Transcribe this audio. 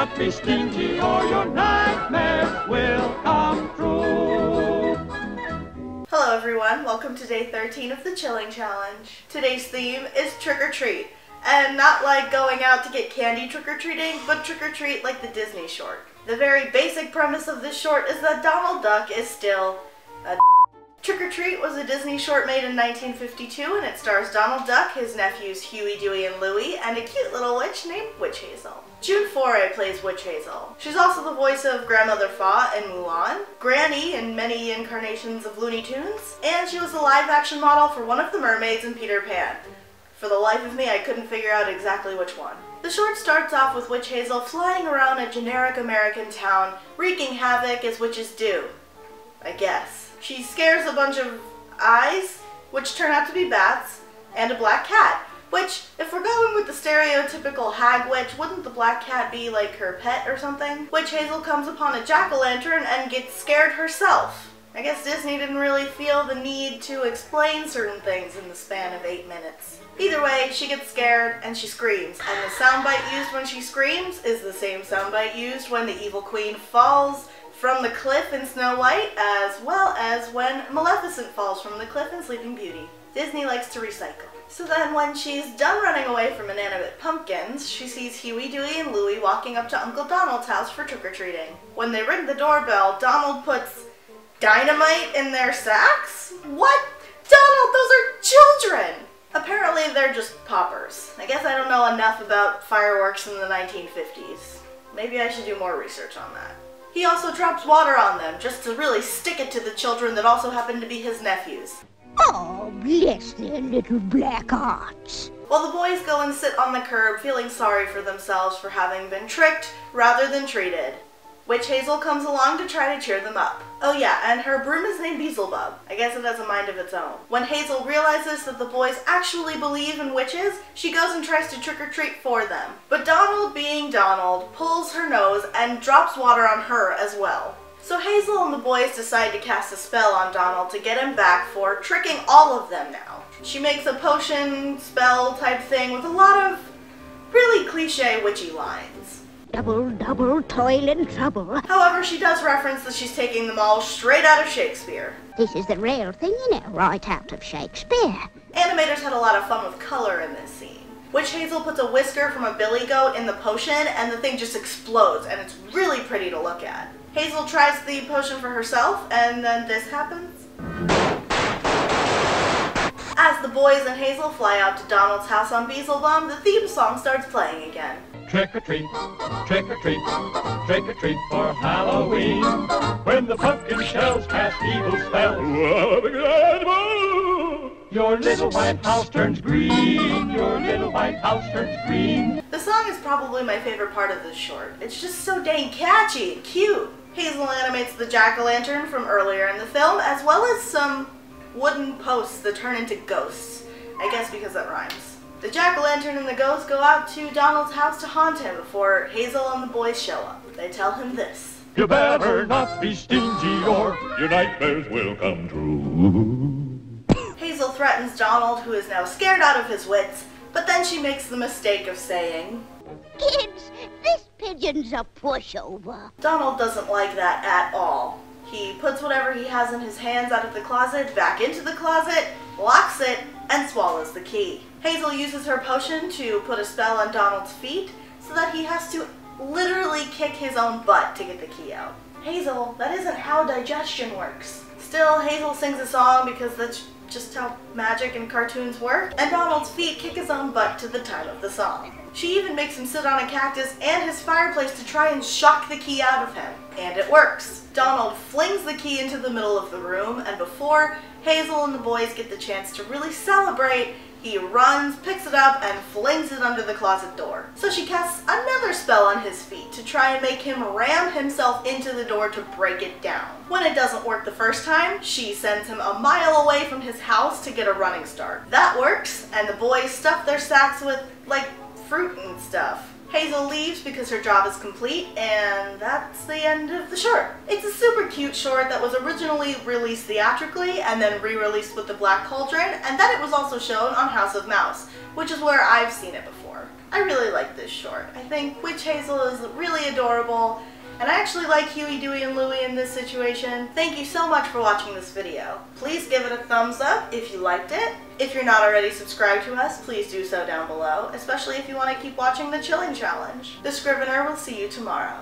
not be stingy or your nightmares will come true. Hello everyone, welcome to day 13 of the Chilling Challenge. Today's theme is trick or treat. And not like going out to get candy trick-or-treating, but trick-or-treat like the Disney short. The very basic premise of this short is that Donald Duck is still a Trick-or-Treat was a Disney short made in 1952, and it stars Donald Duck, his nephews Huey, Dewey, and Louie, and a cute little witch named Witch Hazel. June Foray plays Witch Hazel. She's also the voice of Grandmother Fa in Mulan, Granny in many incarnations of Looney Tunes, and she was the live-action model for one of the mermaids in Peter Pan. For the life of me, I couldn't figure out exactly which one. The short starts off with Witch Hazel flying around a generic American town, wreaking havoc as witches do, I guess. She scares a bunch of eyes, which turn out to be bats, and a black cat, which, if we're going with the stereotypical hag witch, wouldn't the black cat be like her pet or something? Witch Hazel comes upon a jack-o'-lantern and gets scared herself. I guess Disney didn't really feel the need to explain certain things in the span of 8 minutes. Either way, she gets scared and she screams, and the soundbite used when she screams is the same soundbite used when the evil queen falls from the cliff in Snow White, as well as when Maleficent falls from the cliff in Sleeping Beauty. Disney likes to recycle. So then when she's done running away from inanimate pumpkins, she sees Huey, Dewey, and Louie walking up to Uncle Donald's house for trick-or-treating. When they ring the doorbell, Donald puts dynamite in their sacks? What? Donald, those are children! Apparently they're just poppers. I guess I don't know enough about fireworks in the 1950s. Maybe I should do more research on that. He also drops water on them, just to really stick it to the children that also happen to be his nephews. Oh, bless their little black hearts. While the boys go and sit on the curb, feeling sorry for themselves for having been tricked rather than treated. Witch Hazel comes along to try to cheer them up. Oh yeah, and her broom is named Beelzebub. I guess it has a mind of its own. When Hazel realizes that the boys actually believe in witches, she goes and tries to trick-or-treat for them. But Donald, being Donald, pulls her nose and drops water on her as well. So Hazel and the boys decide to cast a spell on Donald to get him back for tricking all of them now. She makes a potion spell type thing with a lot of really cliche witchy lines. Double, double, toil and trouble. However, she does reference that she's taking them all straight out of Shakespeare. This is the real thing, you know, right out of Shakespeare. Animators had a lot of fun with color in this scene. Witch Hazel puts a whisker from a billy goat in the potion, and the thing just explodes, and it's really pretty to look at. Hazel tries the potion for herself, and then this happens. As the boys and Hazel fly out to Donald's house on Beelzebub, the theme song starts playing again. Trick or treat, trick or treat, trick or treat for Halloween. When the pumpkin shells cast evil spells, your little white house turns green, your little white house turns green. The song is probably my favorite part of this short. It's just so dang catchy and cute. Hazel animates the jack-o'-lantern from earlier in the film, as well as some wooden posts that turn into ghosts. I guess because that rhymes. The jack-o'-lantern and the ghosts go out to Donald's house to haunt him before Hazel and the boys show up. They tell him this. You better not be stingy or your nightmares will come true. Hazel threatens Donald, who is now scared out of his wits, but then she makes the mistake of saying, Kids, this pigeon's a pushover. Donald doesn't like that at all. He puts whatever he has in his hands out of the closet back into the closet, locks it, and swallows the key. Hazel uses her potion to put a spell on Donald's feet so that he has to literally kick his own butt to get the key out. Hazel, that isn't how digestion works. Still, Hazel sings a song because that's just how magic and cartoons work, and Donald's feet kick his own butt to the time of the song. She even makes him sit on a cactus and his fireplace to try and shock the key out of him. And it works. Donald flings the key into the middle of the room, and before Hazel and the boys get the chance to really celebrate, he runs, picks it up, and flings it under the closet door. So she casts another spell on his feet to try and make him ram himself into the door to break it down. When it doesn't work the first time, she sends him a mile away from his house to get a running start. That works, and the boys stuff their sacks with, like, fruit and stuff. Hazel leaves because her job is complete, and that's the end of the short. It's a super cute short that was originally released theatrically and then re-released with The Black Cauldron, and then it was also shown on House of Mouse, which is where I've seen it before. I really like this short. I think Witch Hazel is really adorable, and I actually like Huey, Dewey, and Louie in this situation. Thank you so much for watching this video. Please give it a thumbs up if you liked it. If you're not already subscribed to us, please do so down below, especially if you want to keep watching the Chilling Challenge. The Scrivener will see you tomorrow.